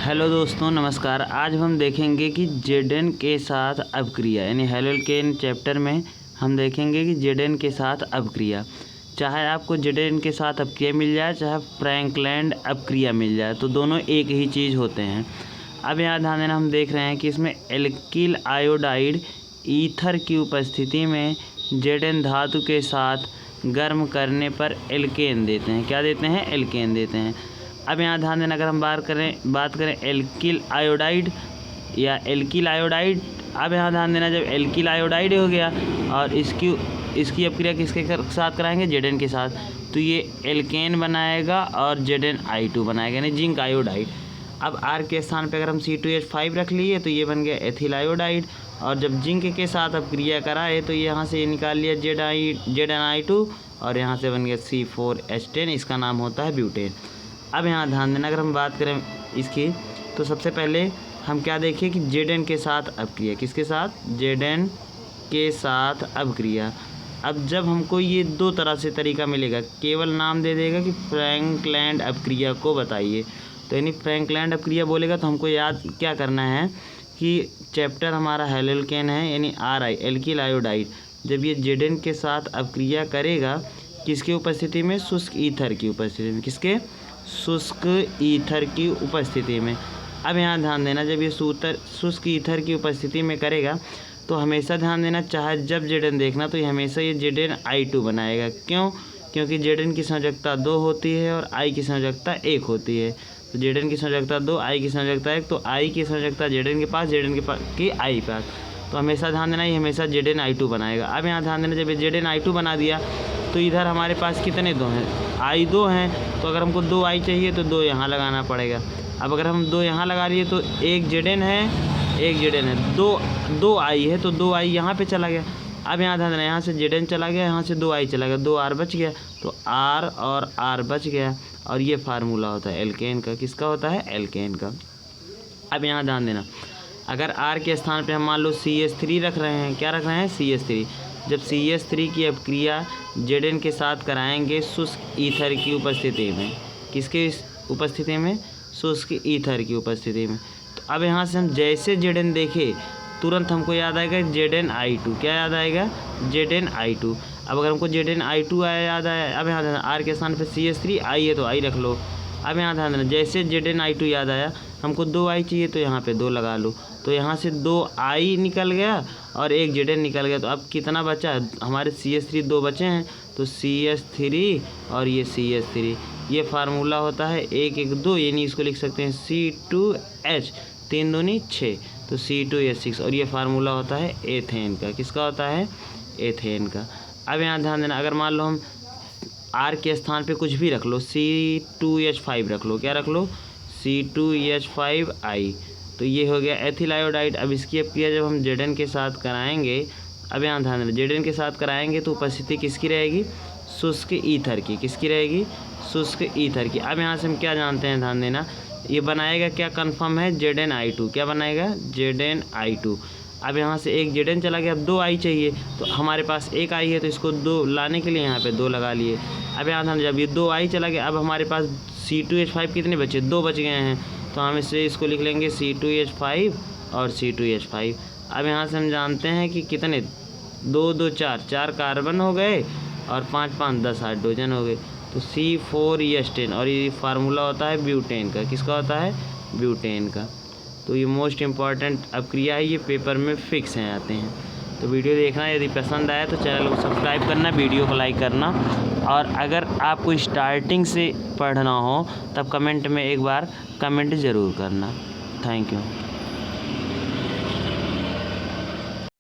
Hello दोस्तों, नमस्कार। आज हम देखेंगे कि जेडेन के साथ अपक्रिया यानी हेलोल्केन चैप्टर में हम देखेंगे कि जेडेन के साथ अपक्रिया, चाहे आपको जेडेन के साथ अपक्रिया मिल जाए चाहे फ्रैंकलैंड अपक्रिया मिल जाए, तो दोनों एक ही चीज़ होते हैं। अब यहाँ ध्यान देना, हम देख रहे हैं कि इसमें एल्किल आयोडाइड ईथर की उपस्थिति में जेडेन धातु के साथ गर्म करने पर एल्केन देते हैं। क्या देते हैं? एल्केन देते हैं। अब यहाँ ध्यान देना, अगर हम बात करें एल्किल आयोडाइड या एल्किल आयोडाइड। अब यहाँ ध्यान देना, जब एल्किल आयोडाइड हो गया और इसकी अपक्रिया किसके साथ कराएंगे? जेडेन के साथ, तो ये एल्केन बनाएगा और जेडेन I2 बनाएगा यानी जिंक आयोडाइड। अब R के स्थान पे अगर हम C2H5 रख लिए तो ये बन गया एथिल आयोडाइड, और जब जिंक के साथ अपक्रिया कराए तो यहाँ से ये निकाल लिया जेडेन I2 और यहाँ से बन गया C4H10, इसका नाम होता है ब्यूटेन। अब यहाँ ध्यान देना, अगर हम बात करें इसकी, तो सबसे पहले हम क्या देखें कि जेडेन के साथ अपक्रिया, किसके साथ? जेडेन के साथ अपक्रिया। अब जब हमको ये दो तरह से तरीका मिलेगा, केवल नाम दे देगा कि फ्रैंकलैंड अपक्रिया को बताइए, तो यानी फ्रैंकलैंड अपक्रिया बोलेगा तो हमको याद क्या करना है कि चैप्टर हमारा हेलोल्केन है यानी RI एल्किल आयोडाइड। जब ये जेडेन के साथ अपक्रिया करेगा किसकी उपस्थिति में? शुष्क ईथर की उपस्थिति में। किसके? शुष्क ईथर की उपस्थिति में। अब यहाँ ध्यान देना, जब ये शुष्क ईथर की उपस्थिति में करेगा तो हमेशा ध्यान देना, चाहे जब जेडेन देखना तो ये हमेशा ये जेडेन I2 बनाएगा। क्यों? क्योंकि जेडेन की संयोजकता 2 होती है और I की संयोजकता 1 होती है। तो जेडेन की संयोजकता 2, I की संयोजकता 1, तो I की संयोजकता जेडेन के पास, जेडेन के पास की I पास, तो हमेशा ध्यान देना ये हमेशा जेडेन I2 बनाएगा। अब यहाँ ध्यान देना, जब ये जेडेन I2 बना दिया तो इधर हमारे पास कितने 2 हैं? I 2 हैं, तो अगर हमको 2 I चाहिए तो 2 यहाँ लगाना पड़ेगा। अब अगर हम 2 यहाँ लगा लिए तो एक जेडेन है, एक जेडेन है, 2 I है, तो 2 I यहाँ पे चला गया। अब यहाँ ध्यान देना, यहाँ से जेडेन चला गया, यहाँ से 2 I चला गया, 2 R बच गया, तो R और R बच गया, और ये फार्मूला होता है एल्केन का। किसका होता है? एल्केन का। अब यहाँ ध्यान देना, अगर R के स्थान पे हम मान लो CH3 रख रहे हैं, क्या रख रहे हैं? CH3। जब CH3 की अपक्रिया जेडेन के साथ कराएंगे शुष्क ईथर की उपस्थिति में, किसके उपस्थिति में? शुष्क ईथर की उपस्थिति में। तो अब यहाँ से हम जैसे जेडेन देखे तुरंत हमको याद आएगा जेडेन I2। क्या याद आएगा? Jayden I2। अब अगर हमको जेडेन I2 याद आया, अब यहाँ ध्यान, R के स्थान पे CH3 I है तो I रख लो। अब यहाँ ध्यान देना, जैसे जेडेन I2 याद आया, हमको 2 I चाहिए तो यहाँ पे 2 लगा लो, तो यहाँ से 2 I निकल गया और एक जेडेन निकल गया। तो अब कितना बचा? हमारे CH3 2 बचे हैं, तो CH3 और ये CH3, ये फार्मूला होता है 1 1 2, यानी इसको लिख सकते हैं C2H 3 दूनी 6, तो C2H6, और ये फार्मूला होता है एथेन का। किसका होता है? एथेन का। अब यहाँ ध्यान देना, अगर मान लो हम R के स्थान पे कुछ भी रख लो, C2H5 रख लो, क्या रख लो? C2H5I, तो ये हो गया एथिल आयोडाइड। अब इसकी अपक्रिया जब हम जेडेन के साथ कराएंगे, अब यहाँ ध्यान देना, जेडेन के साथ कराएंगे तो उपस्थिति किसकी रहेगी? शुष्क ईथर की। किसकी रहेगी? शुष्क ईथर की। अब यहाँ से हम क्या जानते हैं? ध्यान देना, ये बनाएगा क्या? कंफर्म है जेडेन I2। क्या बनाएगा? Jayden I2। अब यहाँ से एक जेडेन चला गया, अब 2 I चाहिए, तो हमारे पास 1 I है, तो इसको 2 लाने के लिए यहाँ पे 2 लगा लिए। अब यहाँ ध्यान, जब ये 2 I चला गया, अब हमारे पास C2H5 कितने बचे? 2 बच गए हैं, तो हम इससे इसको लिख लेंगे C2H5 और C2H5। अब यहाँ से हम जानते हैं कि कितने 2 2 4 कार्बन हो गए और 5 5 10 हाइड्रोजन हो गए, तो C4H10, और ये फार्मूला होता है ब्यूटेन का। किसका होता है? ब्यूटेन का। तो ये मोस्ट इम्पॉर्टेंट अपक्रिया है, ये पेपर में फिक्स हैं आते हैं। तो वीडियो देखना, यदि पसंद आया तो चैनल को सब्सक्राइब करना, वीडियो को लाइक करना, और अगर आपको स्टार्टिंग से पढ़ना हो तब कमेंट में एक बार कमेंट ज़रूर करना। Thank you.